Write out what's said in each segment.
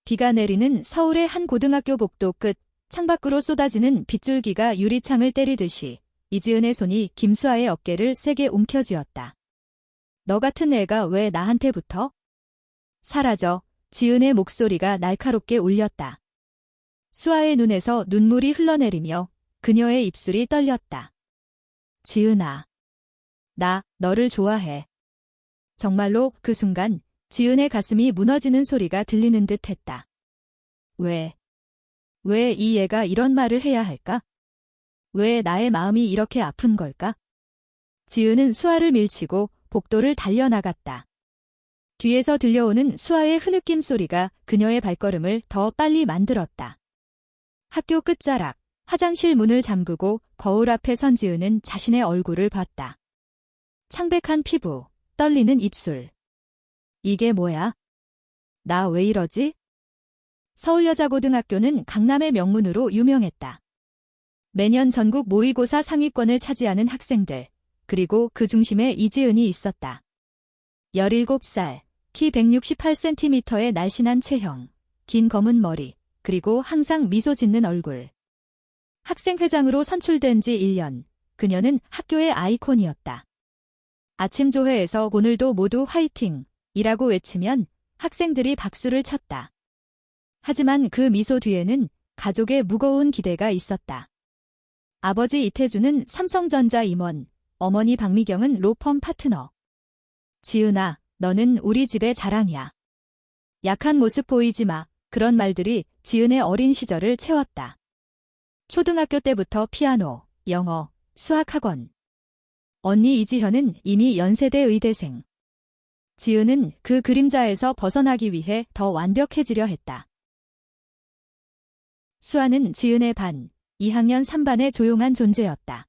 비가 내리는 서울의 한 고등학교 복도 끝, 창밖으로 쏟아지는 빗줄기가 유리창을 때리듯이 이지은의 손이 김수아의 어깨를 세게 움켜쥐었다. 너 같은 애가 왜 나한테 붙어? 사라져. 지은의 목소리가 날카롭게 울렸다. 수아의 눈에서 눈물이 흘러내리며 그녀의 입술이 떨렸다. 지은아. 나 너를 좋아해. 정말로 그 순간 지은의 가슴이 무너지는 소리가 들리는 듯 했다. 왜 이 애가 이런 말을 해야 할까? 왜 나의 마음이 이렇게 아픈 걸까? 지은은 수아를 밀치고 복도를 달려나갔다. 뒤에서 들려오는 수아의 흐느낌 소리가 그녀의 발걸음을 더 빨리 만들었다. 학교 끝자락, 화장실 문을 잠그고 거울 앞에 선 지은은 자신의 얼굴을 봤다. 창백한 피부, 떨리는 입술. 이게 뭐야? 나 왜 이러지? 서울여자고등학교는 강남의 명문으로 유명했다. 매년 전국 모의고사 상위권을 차지하는 학생들, 그리고 그 중심에 이지은이 있었다. 17살, 키 168cm의 날씬한 체형, 긴 검은 머리, 그리고 항상 미소 짓는 얼굴. 학생회장으로 선출된 지 1년, 그녀는 학교의 아이콘이었다. 아침 조회에서 오늘도 모두 화이팅! 이라고 외치면 학생들이 박수를 쳤다. 하지만 그 미소 뒤에는 가족의 무거운 기대가 있었다. 아버지 이태주는 삼성전자 임원, 어머니 박미경은 로펌 파트너. 지은아, 너는 우리 집의 자랑이야. 약한 모습 보이지 마. 그런 말들이 지은의 어린 시절을 채웠다. 초등학교 때부터 피아노, 영어, 수학학원. 언니 이지현은 이미 연세대 의대생. 지은은 그 그림자에서 벗어나기 위해 더 완벽해지려 했다. 수아는 지은의 반, 2학년 3반의 조용한 존재였다.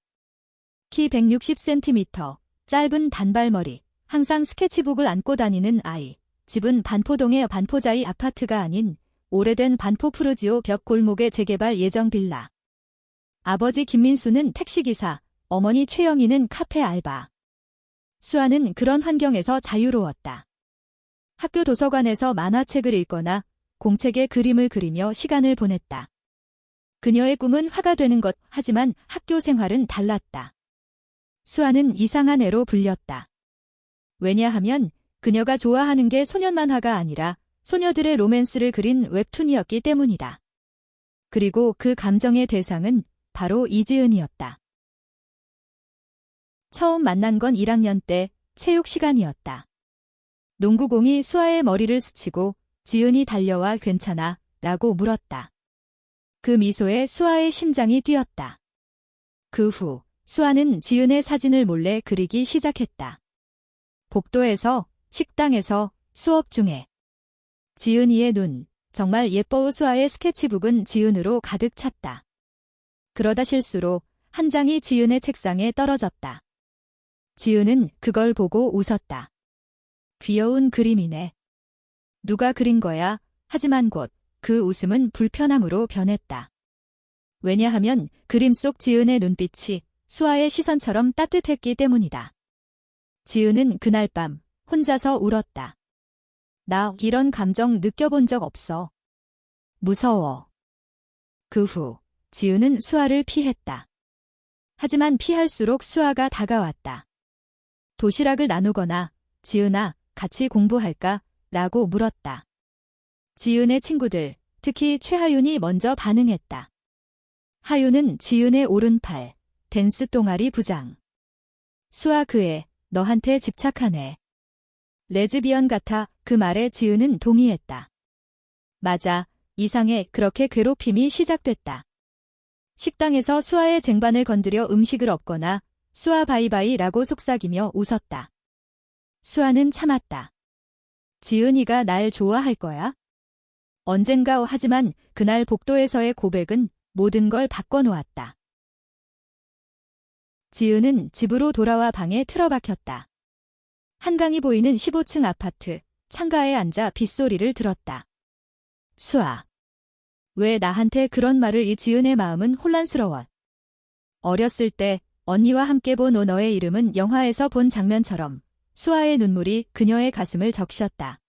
키 160cm, 짧은 단발머리, 항상 스케치북을 안고 다니는 아이. 집은 반포동의 반포자이 아파트가 아닌 오래된 반포 푸르지오 벽 골목의 재개발 예정 빌라. 아버지 김민수는 택시기사, 어머니 최영희는 카페 알바. 수아는 그런 환경에서 자유로웠다. 학교 도서관에서 만화책을 읽거나 공책에 그림을 그리며 시간을 보냈다. 그녀의 꿈은 화가 되는 것, 하지만 학교 생활은 달랐다. 수아는 이상한 애로 불렸다. 왜냐하면 그녀가 좋아하는 게 소년 만화가 아니라 소녀들의 로맨스를 그린 웹툰이었기 때문이다. 그리고 그 감정의 대상은 바로 이지은이었다. 처음 만난 건 1학년 때 체육 시간이었다. 농구공이 수아의 머리를 스치고 지은이 달려와 괜찮아? 라고 물었다. 그 미소에 수아의 심장이 뛰었다. 그 후 수아는 지은의 사진을 몰래 그리기 시작했다. 복도에서, 식당에서, 수업 중에. 지은이의 눈, 정말 예뻐. 수아의 스케치북은 지은으로 가득 찼다. 그러다 실수로 한 장이 지은의 책상에 떨어졌다. 지은은 그걸 보고 웃었다. 귀여운 그림이네. 누가 그린 거야? 하지만 곧 그 웃음은 불편함으로 변했다. 왜냐하면 그림 속 지은의 눈빛이 수아의 시선처럼 따뜻했기 때문이다. 지은은 그날 밤 혼자서 울었다. 나 이런 감정 느껴본 적 없어. 무서워. 그 후 지은은 수아를 피했다. 하지만 피할수록 수아가 다가왔다. 도시락을 나누거나 지은아, 같이 공부할까? 라고 물었다. 지은의 친구들, 특히 최하윤이 먼저 반응했다. 하윤은 지은의 오른팔, 댄스 동아리 부장. 수아 그 애, 너한테 집착하네. 레즈비언 같아. 그 말에 지은은 동의했다. 맞아, 이상해. 그렇게 괴롭힘이 시작됐다. 식당에서 수아의 쟁반을 건드려 음식을 엎거나 수아 바이바이라고 속삭이며 웃었다. 수아는 참았다. 지은이가 날 좋아할 거야? 언젠가. 하지만 그날 복도에서의 고백은 모든 걸 바꿔놓았다. 지은은 집으로 돌아와 방에 틀어박혔다. 한강이 보이는 15층 아파트, 창가에 앉아 빗소리를 들었다. 수아. 왜 나한테 그런 말을? 이 지은의 마음은 혼란스러워. 어렸을 때 언니와 함께 본 너의 이름은 영화에서 본 장면처럼 수아의 눈물이 그녀의 가슴을 적셨다.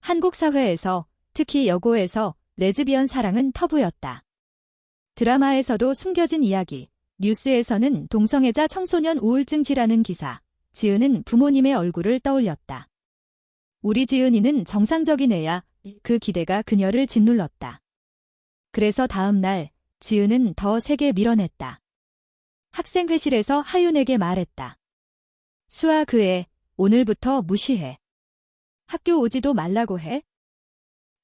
한국 사회에서, 특히 여고에서 레즈비언 사랑은 터부였다. 드라마에서도 숨겨진 이야기, 뉴스에서는 동성애자 청소년 우울증 질환은 기사, 지은은 부모님의 얼굴을 떠올렸다. 우리 지은이는 정상적인 애야. 그 기대가 그녀를 짓눌렀다. 그래서 다음 날 지은은 더 세게 밀어냈다. 학생회실에서 하윤에게 말했다. 수아 그 애 오늘부터 무시해. 학교 오지도 말라고 해.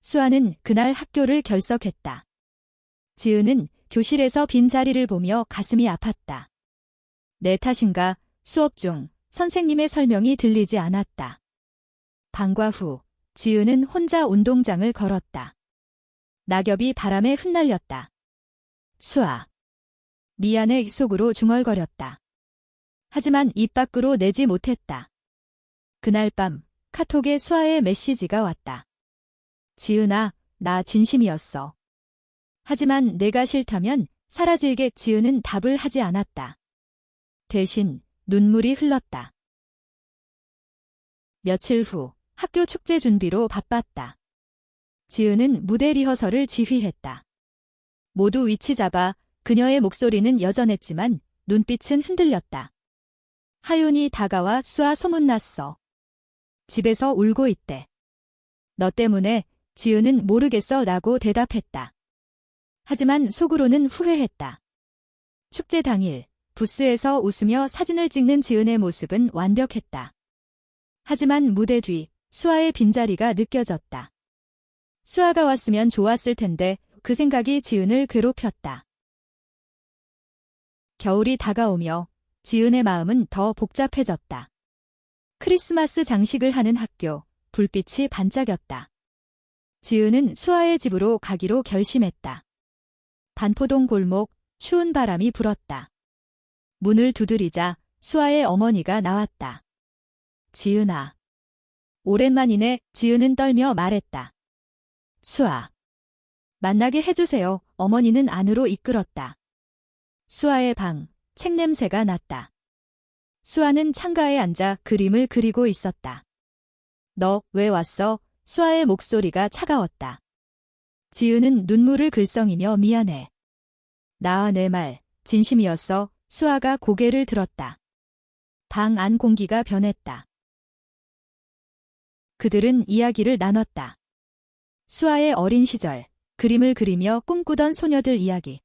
수아는 그날 학교를 결석했다. 지은은 교실에서 빈자리를 보며 가슴이 아팠다. 내 탓인가? 수업 중 선생님의 설명이 들리지 않았다. 방과 후 지은은 혼자 운동장을 걸었다. 낙엽이 바람에 흩날렸다. 수아. 미안해 속으로 중얼거렸다. 하지만 입 밖으로 내지 못했다. 그날 밤 카톡에 수아의 메시지가 왔다. 지은아, 나 진심이었어. 하지만 내가 싫다면 사라질게. 지은은 답을 하지 않았다. 대신 눈물이 흘렀다. 며칠 후 학교 축제 준비로 바빴다. 지은은 무대 리허설을 지휘했다. 모두 위치 잡아. 그녀의 목소리는 여전했지만 눈빛은 흔들렸다. 하윤이 다가와 수아 소문났어. 집에서 울고 있대. 너 때문에. 지은은 모르겠어 라고 대답했다. 하지만 속으로는 후회했다. 축제 당일 부스에서 웃으며 사진을 찍는 지은의 모습은 완벽했다. 하지만 무대 뒤 수아의 빈자리가 느껴졌다. 수아가 왔으면 좋았을 텐데 그 생각이 지은을 괴롭혔다. 겨울이 다가오며 지은의 마음은 더 복잡해졌다. 크리스마스 장식을 하는 학교, 불빛이 반짝였다. 지은은 수아의 집으로 가기로 결심했다. 반포동 골목, 추운 바람이 불었다. 문을 두드리자 수아의 어머니가 나왔다. 지은아. 오랜만이네. 지은은 떨며 말했다. 수아. 만나게 해주세요. 어머니는 안으로 이끌었다. 수아의 방, 책 냄새가 났다. 수아는 창가에 앉아 그림을 그리고 있었다. 너 왜 왔어? 수아의 목소리가 차가웠다. 지은은 눈물을 글썽이며 미안해. 나 내 말 진심이었어. 수아가 고개를 들었다. 방 안 공기가 변했다. 그들은 이야기를 나눴다. 수아의 어린 시절, 그림을 그리며 꿈꾸던 소녀들 이야기.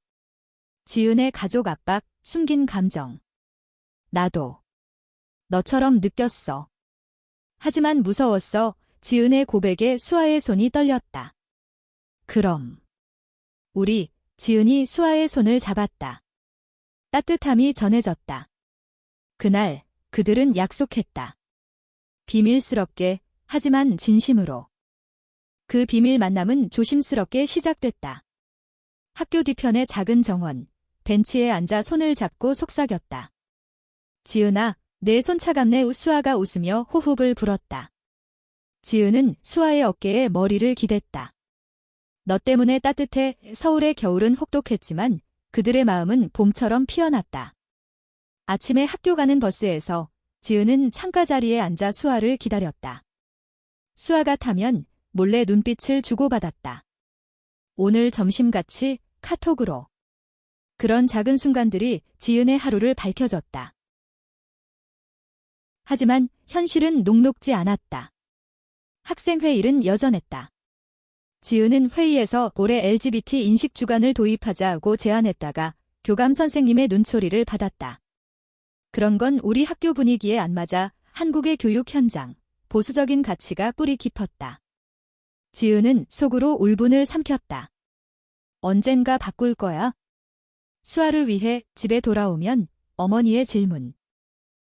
지은의 가족 압박, 숨긴 감정. 나도 너처럼 느꼈어. 하지만 무서웠어. 지은의 고백에 수아의 손이 떨렸다. 그럼 우리. 지은이 수아의 손을 잡았다. 따뜻함이 전해졌다. 그날 그들은 약속했다. 비밀스럽게, 하지만 진심으로. 그 비밀 만남은 조심스럽게 시작됐다. 학교 뒤편의 작은 정원, 벤치에 앉아 손을 잡고 속삭였다. 지은아, 내 손 차갑네. 수아가 웃으며 호흡을 불었다. 지은은 수아의 어깨에 머리를 기댔다. 너 때문에 따뜻해. 서울의 겨울은 혹독했지만 그들의 마음은 봄처럼 피어났다. 아침에 학교 가는 버스에서 지은은 창가 자리에 앉아 수아를 기다렸다. 수아가 타면 몰래 눈빛을 주고받았다. 오늘 점심 같이. 카톡으로. 그런 작은 순간들이 지은의 하루를 밝혀줬다. 하지만 현실은 녹록지 않았다. 학생회의는 여전했다. 지은은 회의에서 올해 LGBT 인식 주간을 도입하자고 제안했다가 교감 선생님의 눈초리를 받았다. 그런 건 우리 학교 분위기에 안 맞아. 한국의 교육 현장, 보수적인 가치가 뿌리 깊었다. 지은은 속으로 울분을 삼켰다. 언젠가 바꿀 거야? 수아를 위해 집에 돌아오면 어머니의 질문.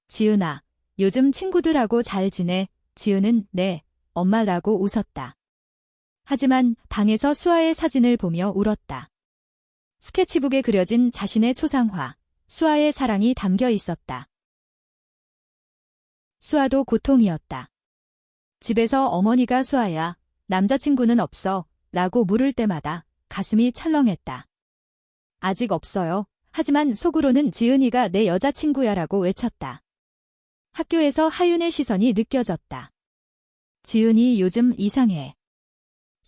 지은아, 요즘 친구들하고 잘 지내? 지은은 네, 엄마라고 웃었다. 하지만 방에서 수아의 사진을 보며 울었다. 스케치북에 그려진 자신의 초상화, 수아의 사랑이 담겨 있었다. 수아도 고통이었다. 집에서 어머니가 수아야, 남자친구는 없어? 라고 물을 때마다 가슴이 철렁했다. 아직 없어요. 하지만 속으로는 지은이가 내 여자친구야 라고 외쳤다. 학교에서 하윤의 시선이 느껴졌다. 지은이 요즘 이상해.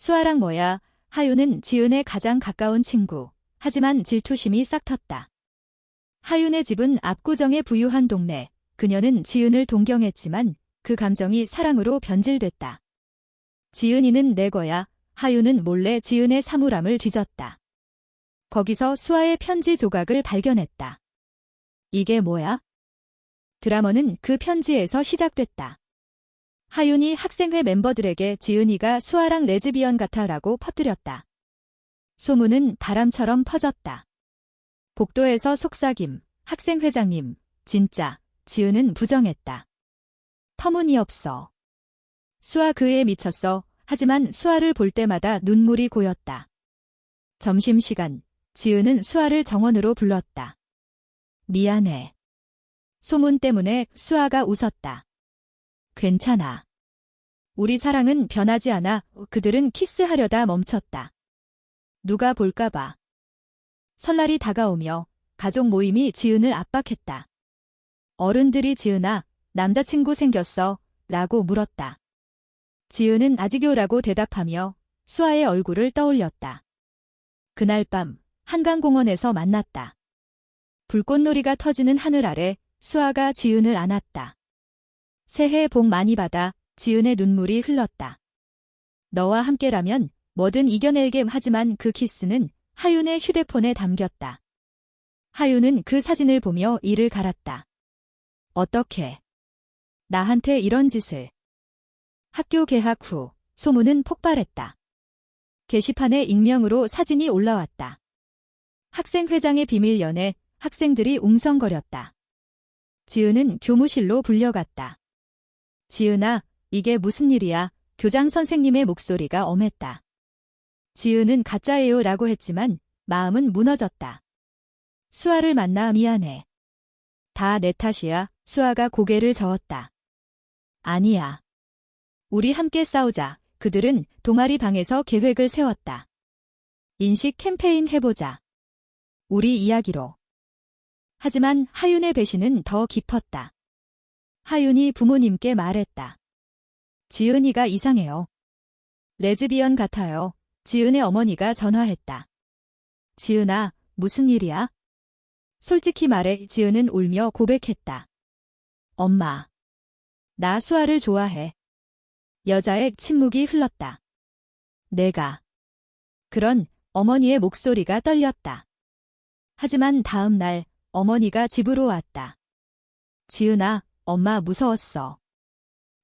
수아랑 뭐야? 하윤은 지은의 가장 가까운 친구. 하지만 질투심이 싹 텄다. 하윤의 집은 압구정의 부유한 동네. 그녀는 지은을 동경했지만 그 감정이 사랑으로 변질됐다. 지은이는 내 거야. 하윤은 몰래 지은의 사물함을 뒤졌다. 거기서 수아의 편지 조각을 발견했다. 이게 뭐야? 드라마는 그 편지에서 시작됐다. 하윤이 학생회 멤버들에게 지은이가 수아랑 레즈비언 같아라고 퍼뜨렸다. 소문은 바람처럼 퍼졌다. 복도에서 속삭임, 학생회장님, 진짜, 지은은 부정했다. 터무니없어. 수아 그에 미쳤어. 하지만 수아를 볼 때마다 눈물이 고였다. 점심시간, 지은은 수아를 정원으로 불렀다. 미안해. 소문 때문에 수아가 웃었다. 괜찮아. 우리 사랑은 변하지 않아. 그들은 키스하려다 멈췄다. 누가 볼까봐. 설날이 다가오며 가족 모임이 지은을 압박했다. 어른들이 지은아, 남자친구 생겼어? 라고 물었다. 지은은 아직요라고 대답하며 수아의 얼굴을 떠올렸다. 그날 밤 한강공원에서 만났다. 불꽃놀이가 터지는 하늘 아래 수아가 지은을 안았다. 새해 복 많이 받아. 지은의 눈물이 흘렀다. 너와 함께라면 뭐든 이겨낼게. 하지만 그 키스는 하윤의 휴대폰에 담겼다. 하윤은 그 사진을 보며 이를 갈았다. 어떻게? 나한테 이런 짓을. 학교 개학 후 소문은 폭발했다. 게시판에 익명으로 사진이 올라왔다. 학생회장의 비밀 연애, 학생들이 웅성거렸다. 지은은 교무실로 불려갔다. 지은아, 이게 무슨 일이야? 교장 선생님의 목소리가 엄했다. 지은은 가짜예요 라고 했지만 마음은 무너졌다. 수아를 만나 미안해. 다 내 탓이야. 수아가 고개를 저었다. 아니야. 우리 함께 싸우자. 그들은 동아리 방에서 계획을 세웠다. 인식 캠페인 해보자. 우리 이야기로. 하지만 하윤의 배신은 더 깊었다. 하윤이 부모님께 말했다. 지은이가 이상해요. 레즈비언 같아요. 지은의 어머니가 전화했다. 지은아, 무슨 일이야? 솔직히 말해. 지은은 울며 고백했다. 엄마. 나 수아를 좋아해. 여자의 침묵이 흘렀다. 내가. 그런 어머니의 목소리가 떨렸다. 하지만 다음 날 어머니가 집으로 왔다. 지은아, 엄마 무서웠어.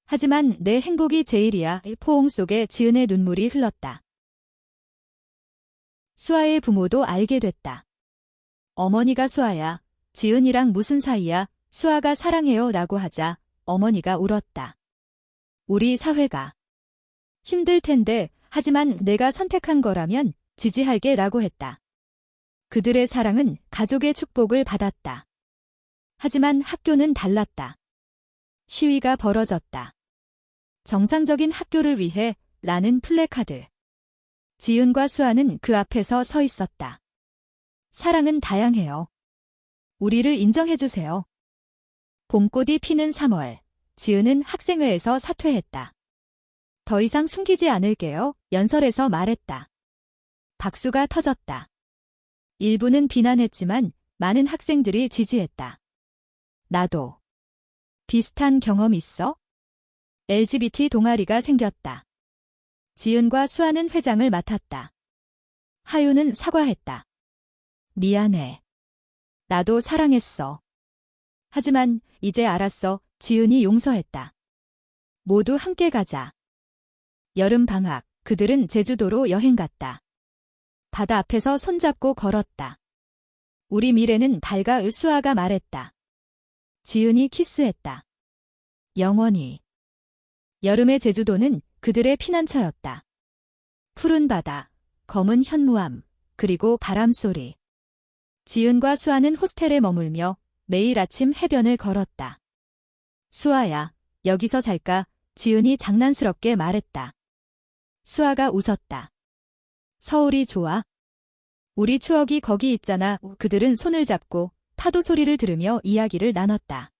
하지만 내 행복이 제일이야. 포옹 속에 지은의 눈물이 흘렀다. 수아의 부모도 알게 됐다. 어머니가 수아야. 지은이랑 무슨 사이야? 수아가 사랑해요 라고 하자 어머니가 울었다. 우리 사회가 힘들 텐데 하지만 내가 선택한 거라면 지지할게 라고 했다. 그들의 사랑은 가족의 축복을 받았다. 하지만 학교는 달랐다. 시위가 벌어졌다. 정상적인 학교를 위해 라는 플래카드. 지은과 수아는 그 앞에서 서 있었다. 사랑은 다양해요. 우리를 인정해주세요. 봄꽃이 피는 3월. 지은은 학생회에서 사퇴했다. 더 이상 숨기지 않을게요. 연설에서 말했다. 박수가 터졌다. 일부는 비난했지만 많은 학생들이 지지했다. 나도. 비슷한 경험 있어? LGBT 동아리가 생겼다. 지은과 수아는 회장을 맡았다. 하윤은 사과했다. 미안해. 나도 사랑했어. 하지만 이제 알았어. 지은이 용서했다. 모두 함께 가자. 여름 방학, 그들은 제주도로 여행 갔다. 바다 앞에서 손잡고 걸었다. 우리 미래는 밝아. 수아가 말했다. 지은이 키스했다. 영원히. 여름의 제주도는 그들의 피난처였다. 푸른 바다, 검은 현무암, 그리고 바람소리. 지은과 수아는 호스텔에 머물며 매일 아침 해변을 걸었다. 수아야, 여기서 살까? 지은이 장난스럽게 말했다. 수아가 웃었다. 서울이 좋아? 우리 추억이 거기 있잖아. 그들은 손을 잡고 파도 소리를 들으며 이야기를 나눴다.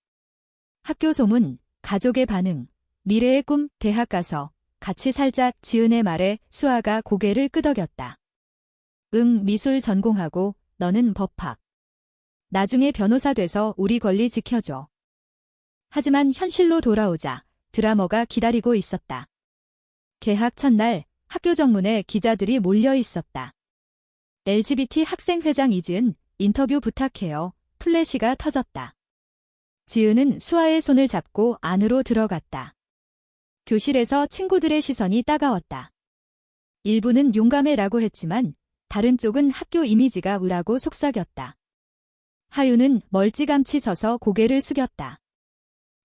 학교 소문, 가족의 반응, 미래의 꿈, 대학 가서 같이 살짝 지은의 말에 수아가 고개를 끄덕였다. 응, 미술 전공하고 너는 법학. 나중에 변호사 돼서 우리 권리 지켜줘. 하지만 현실로 돌아오자 드라마가 기다리고 있었다. 개학 첫날 학교 정문에 기자들이 몰려 있었다. LGBT 학생회장 이지은 인터뷰 부탁해요. 플래시가 터졌다. 지은은 수아의 손을 잡고 안으로 들어갔다. 교실에서 친구들의 시선이 따가웠다. 일부는 용감해라고 했지만 다른 쪽은 학교 이미지가 우라고 속삭였다. 하윤은 멀찌감치 서서 고개를 숙였다.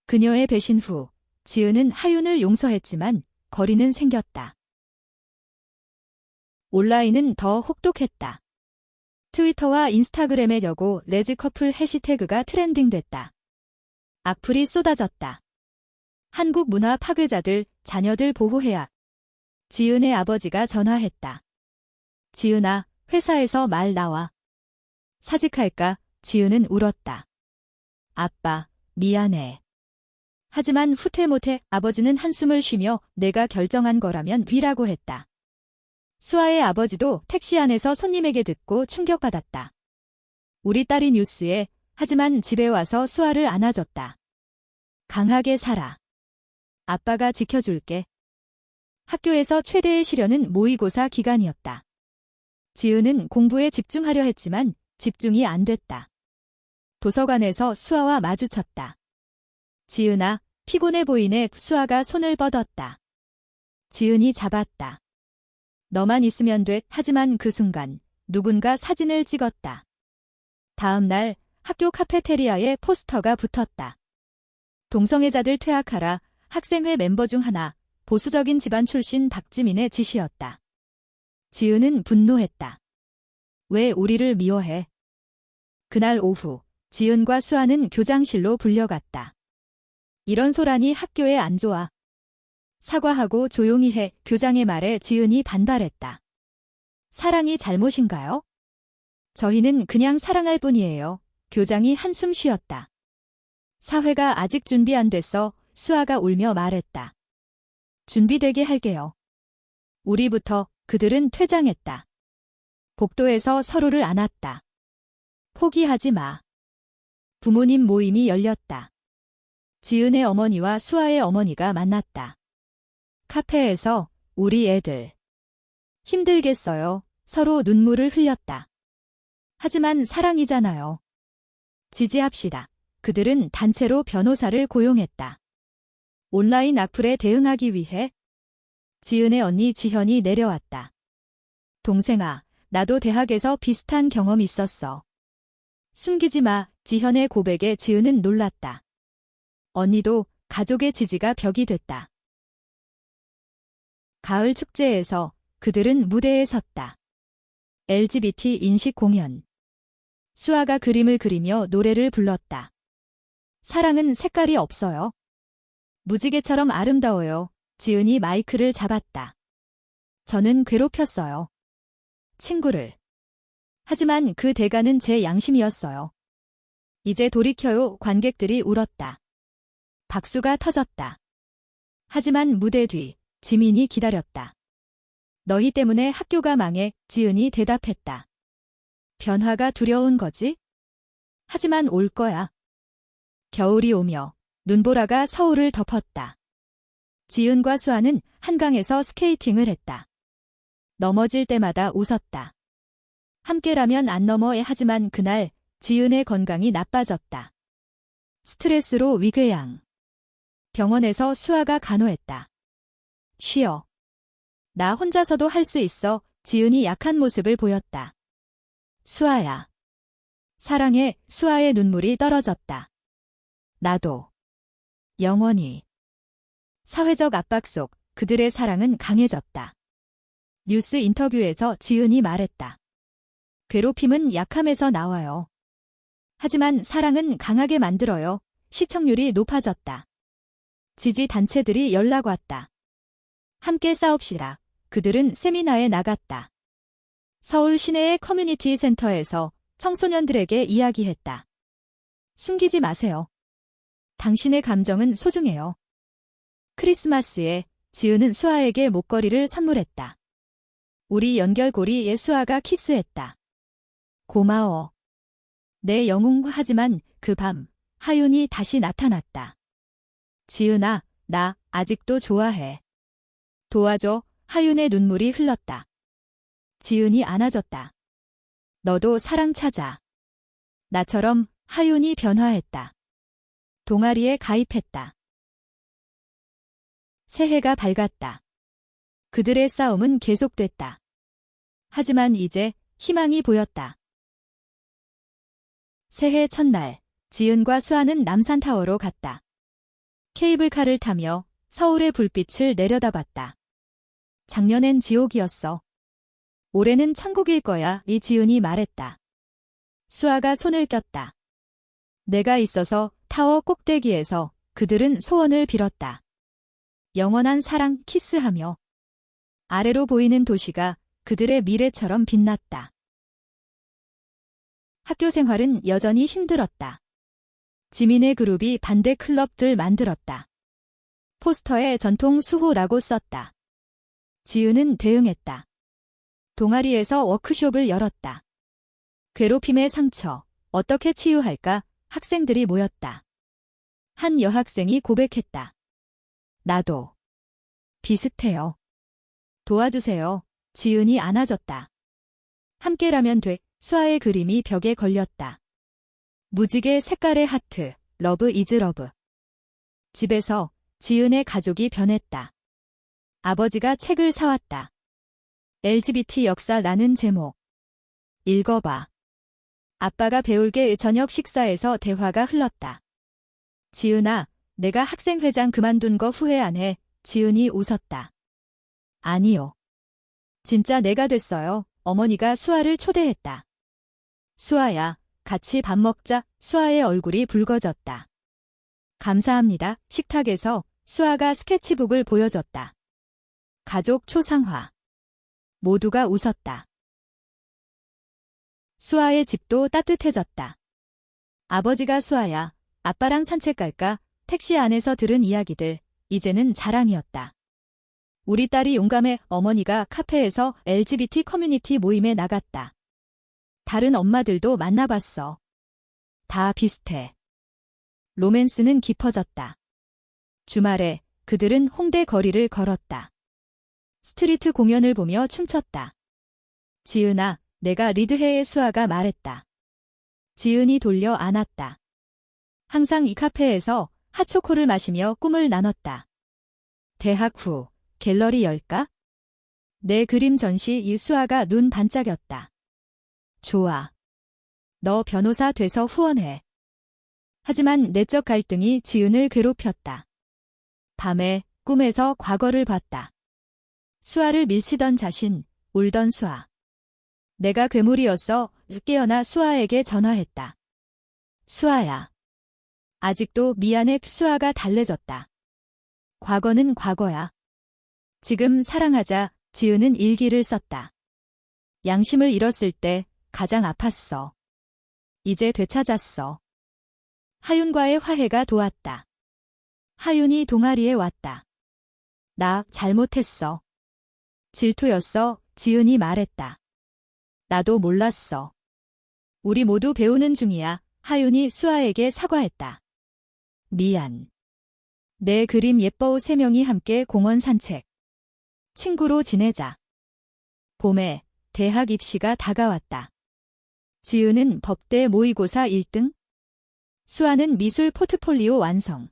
그녀의 배신 후 지은은 하윤을 용서했지만 거리는 생겼다. 온라인은 더 혹독했다. 트위터와 인스타그램의 여고 레즈커플 해시태그가 트렌딩됐다. 악플이 쏟아졌다. 한국 문화 파괴자들, 자녀들 보호해야. 지은의 아버지가 전화했다. 지은아, 회사에서 말 나와. 사직할까? 지은은 울었다. 아빠, 미안해. 하지만 후퇴 아버지는 한숨을 쉬며 내가 결정한 거라면 위라고 했다. 수아의 아버지도 택시 안에서 손님에게 듣고 충격받았다. 우리 딸이 뉴스에, 하지만 집에 와서 수아를 안아줬다. 강하게 살아. 아빠가 지켜줄게. 학교에서 최대의 시련은 모의고사 기간이었다. 지은은 공부에 집중하려 했지만 집중이 안 됐다. 도서관에서 수아와 마주쳤다. 지은아, 피곤해 보이네. 수아가 손을 뻗었다. 지은이 잡았다. 너만 있으면 돼. 하지만 그 순간 누군가 사진을 찍었다. 다음 날 학교 카페테리아에 포스터가 붙었다. 동성애자들 퇴학하라. 학생회 멤버 중 하나, 보수적인 집안 출신 박지민의 지시였다. 지은은 분노했다. 왜 우리를 미워해? 그날 오후 지은과 수아는 교장실로 불려갔다. 이런 소란이 학교에 안 좋아. 사과하고 조용히 해. 교장의 말에 지은이 반발했다. 사랑이 잘못인가요? 저희는 그냥 사랑할 뿐이에요. 교장이 한숨 쉬었다. 사회가 아직 준비 안 됐어. 수아가 울며 말했다. 준비되게 할게요. 우리부터. 그들은 퇴장했다. 복도에서 서로를 안았다. 포기하지 마. 부모님 모임이 열렸다. 지은의 어머니와 수아의 어머니가 만났다. 카페에서 우리 애들 힘들겠어요. 서로 눈물을 흘렸다. 하지만 사랑이잖아요. 지지합시다. 그들은 단체로 변호사를 고용했다. 온라인 악플에 대응하기 위해 지은의 언니 지현이 내려왔다. 동생아, 나도 대학에서 비슷한 경험 있었어. 숨기지 마. 지현의 고백에 지은은 놀랐다. 언니도 가족의 지지가 벽이 됐다. 가을 축제에서 그들은 무대에 섰다. LGBT 인식 공연. 수아가 그림을 그리며 노래를 불렀다. 사랑은 색깔이 없어요. 무지개처럼 아름다워요. 지은이 마이크를 잡았다. 저는 괴롭혔어요. 친구를. 하지만 그 대가는 제 양심이었어요. 이제 돌이켜요. 관객들이 울었다. 박수가 터졌다. 하지만 무대 뒤 지민이 기다렸다. 너희 때문에 학교가 망해. 지은이 대답했다. 변화가 두려운 거지? 하지만 올 거야. 겨울이 오며 눈보라가 서울을 덮었다. 지은과 수아는 한강에서 스케이팅을 했다. 넘어질 때마다 웃었다. 함께라면 안 넘어해. 하지만 그날 지은의 건강이 나빠졌다. 스트레스로 위궤양. 병원에서 수아가 간호했다. 쉬어. 나 혼자서도 할 수 있어. 지은이 약한 모습을 보였다. 수아야. 사랑해. 수아의 눈물이 떨어졌다. 나도. 영원히. 사회적 압박 속 그들의 사랑은 강해졌다. 뉴스 인터뷰에서 지은이 말했다. 괴롭힘은 약함에서 나와요. 하지만 사랑은 강하게 만들어요. 시청률이 높아졌다. 지지 단체들이 연락 왔다. 함께 싸웁시다. 그들은 세미나에 나갔다. 서울 시내의 커뮤니티 센터에서 청소년들에게 이야기했다. 숨기지 마세요. 당신의 감정은 소중해요. 크리스마스에 지은은 수아에게 목걸이를 선물했다. 우리 연결고리에 수아가 키스했다. 고마워. 내 영웅. 하지만 그 밤 하윤이 다시 나타났다. 지은아, 나 아직도 좋아해. 도와줘. 하윤의 눈물이 흘렀다. 지은이 안아줬다. 너도 사랑 찾아. 나처럼. 하윤이 변화했다. 동아리에 가입했다. 새해가 밝았다. 그들의 싸움은 계속됐다. 하지만 이제 희망이 보였다. 새해 첫날, 지은과 수아는 남산타워로 갔다. 케이블카를 타며 서울의 불빛을 내려다봤다. 작년엔 지옥이었어. 올해는 천국일 거야. 이 지은이 말했다. 수아가 손을 꼈다. 내가 있어서. 타워 꼭대기에서 그들은 소원을 빌었다. 영원한 사랑. 키스하며. 아래로 보이는 도시가 그들의 미래처럼 빛났다. 학교 생활은 여전히 힘들었다. 지민의 그룹이 반대 클럽들 만들었다. 포스터에 전통 수호라고 썼다. 지은은 대응했다. 동아리에서 워크숍을 열었다. 괴롭힘의 상처, 어떻게 치유할까? 학생들이 모였다. 한 여학생이 고백했다. 나도 비슷해요. 도와주세요. 지은이 안아줬다. 함께라면 돼. 수아의 그림이 벽에 걸렸다. 무지개 색깔의 하트, 러브 이즈 러브. 집에서 지은의 가족이 변했다. 아버지가 책을 사왔다. LGBT 역사라는 제목. 읽어봐. 아빠가 배울게. 저녁 식사에서 대화가 흘렀다. 지은아, 내가 학생회장 그만둔 거 후회 안 해? 지은이 웃었다. 아니요. 진짜 내가 됐어요. 어머니가 수아를 초대했다. 수아야, 같이 밥 먹자. 수아의 얼굴이 붉어졌다. 감사합니다. 식탁에서 수아가 스케치북을 보여줬다. 가족 초상화. 모두가 웃었다. 수아의 집도 따뜻해졌다. 아버지가 수아야, 아빠랑 산책 갈까? 택시 안에서 들은 이야기들, 이제는 자랑이었다. 우리 딸이 용감해. 어머니가 카페에서 LGBT 커뮤니티 모임에 나갔다. 다른 엄마들도 만나봤어. 다 비슷해. 로맨스는 깊어졌다. 주말에 그들은 홍대 거리를 걸었다. 스트리트 공연을 보며 춤췄다. 지은아, 내가 리드해. 수아가 말했다. 지은이 돌려 안았다. 항상 이 카페에서 핫초코를 마시며 꿈을 나눴다. 대학 후 갤러리 열까? 내 그림 전시. 이 수아가 눈 반짝였다. 좋아. 너 변호사 돼서 후원해. 하지만 내적 갈등이 지은을 괴롭혔다. 밤에 꿈에서 과거를 봤다. 수아를 밀치던 자신, 울던 수아. 내가 괴물이었어. 깨어나 수아에게 전화했다. 수아야. 아직도 미안해. 수아가 달래졌다. 과거는 과거야. 지금 사랑하자. 지은은 일기를 썼다. 양심을 잃었을 때 가장 아팠어. 이제 되찾았어. 하윤과의 화해가 도왔다. 하윤이 동아리에 왔다. 나 잘못했어. 질투였어. 지은이 말했다. 나도 몰랐어. 우리 모두 배우는 중이야. 하윤이 수아에게 사과했다. 미안. 내 그림 예뻐. 세 명이 함께 공원 산책. 친구로 지내자. 봄에 대학 입시가 다가왔다. 지은은 법대 모의고사 1등. 수아는 미술 포트폴리오 완성.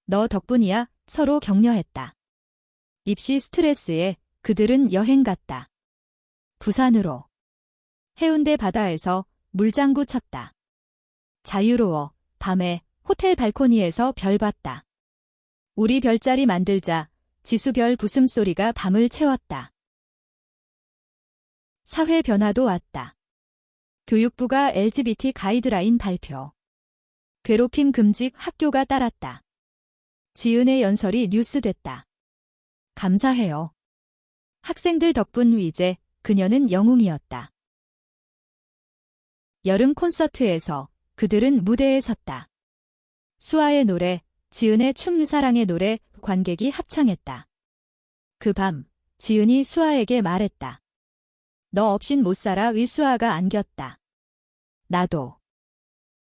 너 덕분이야. 서로 격려했다. 입시 스트레스에 그들은 여행 갔다. 부산으로. 해운대 바다에서 물장구 쳤다. 자유로워. 밤에 호텔 발코니에서 별 봤다. 우리 별자리 만들자. 지수별 부숨소리가 밤을 채웠다. 사회 변화도 왔다. 교육부가 LGBT 가이드라인 발표. 괴롭힘 금지. 학교가 따랐다. 지은의 연설이 뉴스됐다. 감사해요. 학생들 덕분. 이제 그녀는 영웅이었다. 여름 콘서트에서 그들은 무대에 섰다. 수아의 노래, 지은의 춤, 사랑의 노래, 관객이 합창했다. 그 밤, 지은이 수아에게 말했다. 너 없인 못 살아. 수아가 안겼다. 나도.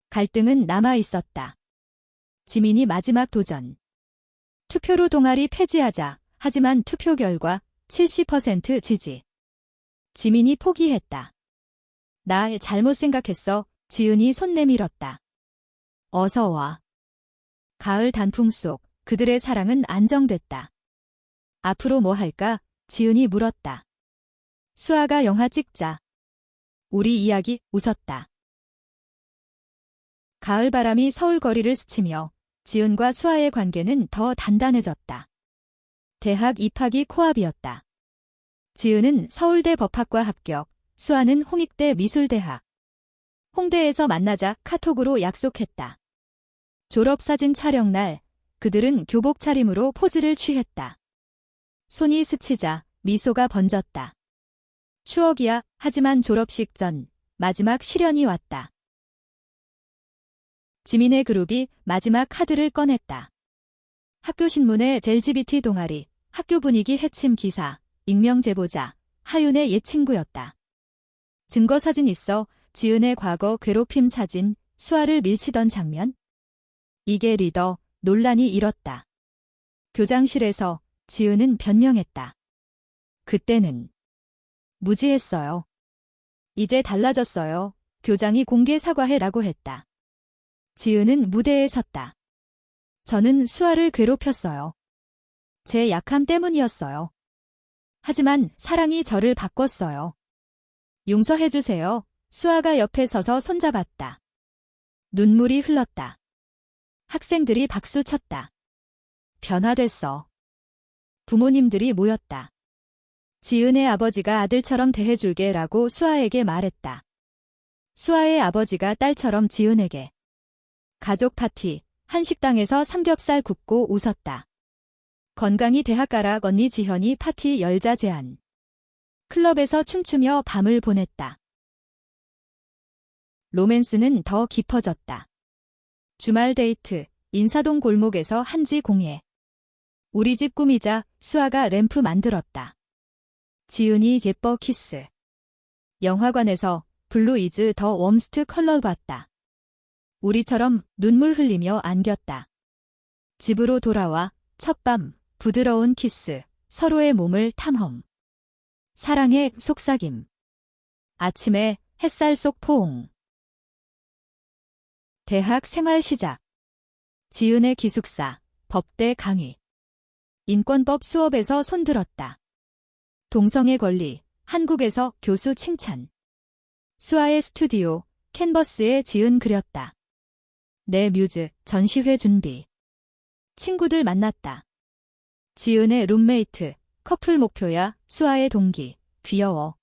갈등은 남아 있었다. 지민이 마지막 도전. 투표로 동아리 폐지하자. 하지만 투표 결과 70% 지지. 지민이 포기했다. 나 잘못 생각했어. 지은이 손 내밀었다. 어서 와. 가을 단풍 속 그들의 사랑은 안정됐다. 앞으로 뭐 할까? 지은이 물었다. 수아가 영화 찍자. 우리 이야기. 웃었다. 가을바람이 서울 거리를 스치며 지은과 수아의 관계는 더 단단해졌다. 대학 입학이 코앞이었다. 지은은 서울대 법학과 합격, 수아는 홍익대 미술대학. 홍대에서 만나자 카톡으로 약속했다. 졸업사진 촬영 날, 그들은 교복 차림으로 포즈를 취했다. 손이 스치자 미소가 번졌다. 추억이야. 하지만 졸업식 전 마지막 시련이 왔다. 지민의 그룹이 마지막 카드를 꺼냈다. 학교 신문에 LGBT 동아리, 학교 분위기 해침 기사, 익명 제보자, 하윤의 옛 친구였다. 증거 사진 있어. 지은의 과거 괴롭힘 사진, 수아를 밀치던 장면. 이게 리더, 논란이 일었다. 교장실에서 지은은 변명했다. 그때는 무지했어요. 이제 달라졌어요. 교장이 공개 사과해라고 했다. 지은은 무대에 섰다. 저는 수아를 괴롭혔어요. 제 약함 때문이었어요. 하지만 사랑이 저를 바꿨어요. 용서해주세요. 수아가 옆에 서서 손잡았다. 눈물이 흘렀다. 학생들이 박수 쳤다. 변화됐어. 부모님들이 모였다. 지은의 아버지가 아들처럼 대해줄게라고 수아에게 말했다. 수아의 아버지가 딸처럼 지은에게. 가족 파티, 한식당에서 삼겹살 굽고 웃었다. 건강히 대학 가락 언니 지현이 파티 열자 제안. 클럽에서 춤추며 밤을 보냈다. 로맨스는 더 깊어졌다. 주말 데이트, 인사동 골목에서 한지 공예. 우리 집 꾸미자. 수아가 램프 만들었다. 지은이 예뻐 키스. 영화관에서 블루 이즈 더 웜스트 컬러 봤다. 우리처럼 눈물 흘리며 안겼다. 집으로 돌아와 첫밤 부드러운 키스, 서로의 몸을 탐험. 사랑의 속삭임. 아침에 햇살 속 포옹. 대학 생활 시작. 지은의 기숙사, 법대 강의. 인권법 수업에서 손들었다. 동성애 권리, 한국에서 교수 칭찬. 수아의 스튜디오, 캔버스에 지은 그렸다. 내 뮤즈, 전시회 준비. 친구들 만났다. 지은의 룸메이트, 커플 목표야. 수아의 동기, 귀여워.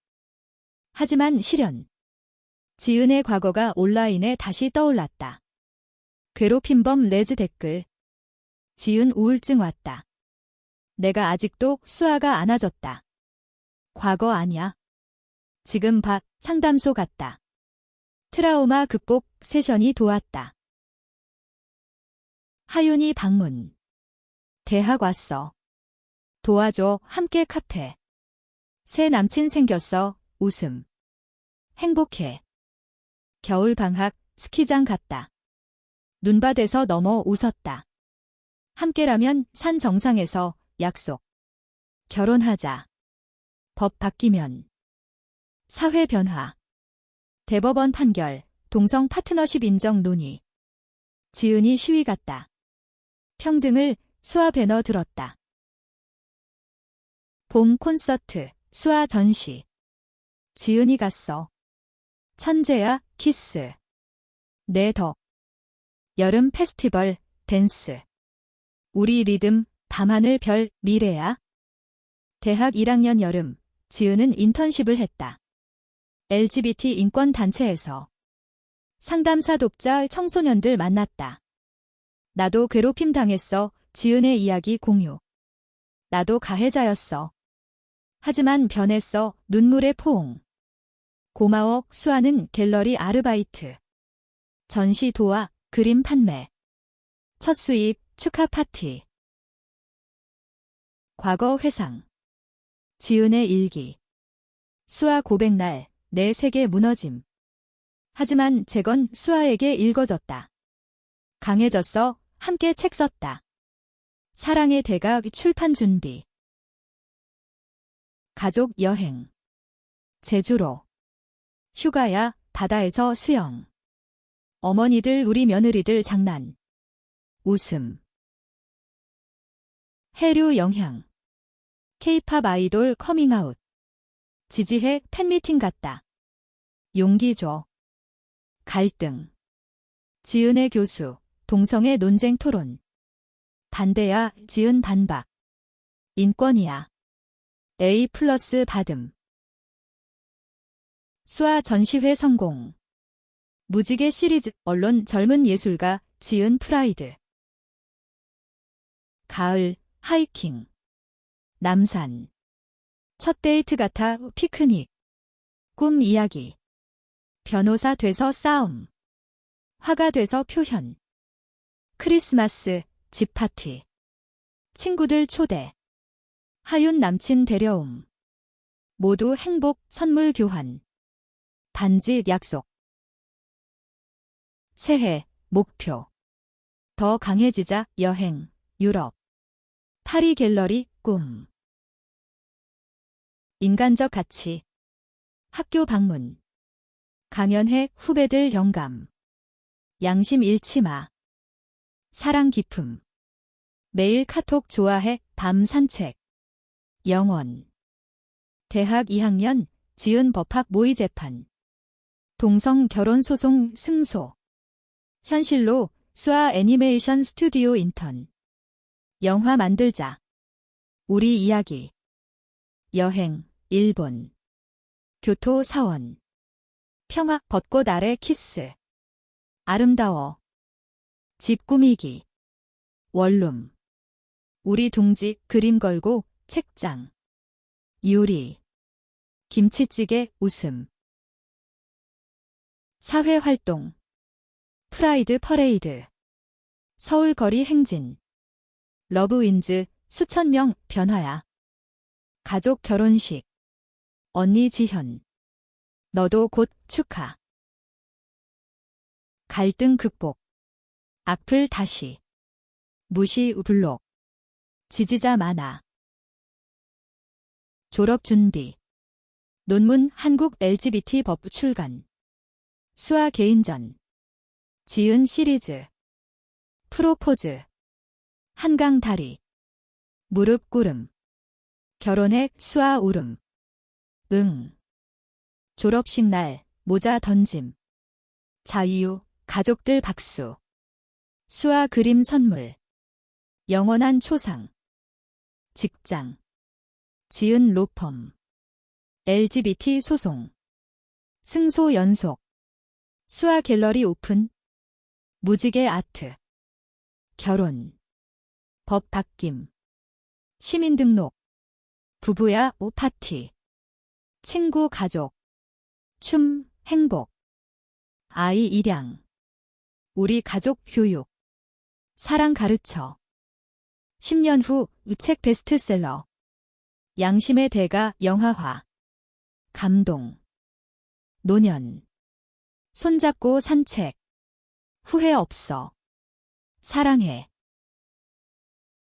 하지만 실현. 지은의 과거가 온라인에 다시 떠올랐다. 괴롭힘범 레즈 댓글. 지은 우울증 왔다. 내가 아직도 수아가 안아줬다. 과거 아냐. 지금 봐. 상담소 갔다. 트라우마 극복 세션이 도왔다. 하윤이 방문. 대학 왔어. 도와줘. 함께 카페. 새 남친 생겼어. 웃음. 행복해. 겨울 방학 스키장 갔다. 눈밭에서 넘어 웃었다. 함께라면 산 정상에서 약속. 결혼하자. 법 바뀌면. 사회 변화. 대법원 판결, 동성 파트너십 인정 논의. 지은이 시위 갔다. 평등을 수아 배너 들었다. 봄 콘서트, 수아 전시. 지은이 갔어. 천재야, 키스. 내 덕. 여름 페스티벌, 댄스. 우리 리듬, 밤하늘 별, 미래야. 대학 1학년 여름, 지은은 인턴십을 했다. LGBT 인권단체에서. 상담사 독자 청소년들 만났다. 나도 괴롭힘 당했어. 지은의 이야기 공유. 나도 가해자였어. 하지만 변했어. 눈물의 포옹. 고마워. 수아는 갤러리 아르바이트. 전시 도와, 그림 판매. 첫 수입, 축하 파티. 과거 회상. 지은의 일기. 수아 고백날, 내 세계 무너짐. 하지만 책은 수아에게 읽어졌다. 강해졌어, 함께 책 썼다. 사랑의 대가 출판 준비. 가족 여행. 제주로. 휴가야, 바다에서 수영. 어머니들 우리 며느리들 장난. 웃음. 해류 영향. K-팝 아이돌 커밍아웃. 지지해 팬미팅 갔다. 용기 줘. 갈등. 지은의 교수, 동성애 논쟁 토론. 반대야, 지은 반박. 인권이야. A+ 받음. 수아 전시회 성공. 무지개 시리즈, 언론 젊은 예술가, 지은 프라이드. 가을, 하이킹. 남산. 첫 데이트 같아, 피크닉. 꿈 이야기. 변호사 돼서 싸움. 화가 돼서 표현. 크리스마스, 집 파티. 친구들 초대. 하윤 남친 데려옴. 모두 행복, 선물 교환. 반지 약속. 새해, 목표. 더 강해지자, 여행, 유럽. 파리 갤러리, 꿈. 인간적 가치. 학교 방문. 강연회, 후배들 영감. 양심 잃지 마. 사랑 깊음. 매일 카톡 좋아해, 밤 산책. 영원. 대학 2학년, 지은 법학 모의 재판. 동성 결혼 소송 승소. 현실로, 수아 애니메이션 스튜디오 인턴. 영화 만들자. 우리 이야기. 여행, 일본. 교토 사원. 평화, 벚꽃 아래 키스. 아름다워. 집 꾸미기. 원룸. 우리 둥지, 그림 걸고, 책장. 요리. 김치찌개, 웃음. 사회활동. 프라이드 퍼레이드. 서울 거리 행진. 러브윈즈, 수천 명, 변화야. 가족 결혼식. 언니 지현. 너도 곧 축하. 갈등 극복. 악플 다시. 무시 블록. 지지자 많아. 졸업 준비. 논문 한국 LGBT 법 출간. 수아 개인전. 지은 시리즈. 프로포즈. 한강 다리. 무릎 꿇음. 결혼해 수아 울음. 응. 졸업식 날, 모자 던짐. 자유, 가족들 박수. 수아 그림 선물. 영원한 초상. 직장. 지은 로펌. LGBT 소송. 승소 연속. 수아 갤러리 오픈. 무지개 아트. 결혼. 법 바뀜. 시민 등록. 부부야 오 파티. 친구 가족. 춤, 행복. 아이 입양. 우리 가족 교육. 사랑 가르쳐. 10년 후 우책 베스트셀러. 양심의 대가 영화화. 감동. 노년. 손잡고 산책. 후회 없어. 사랑해.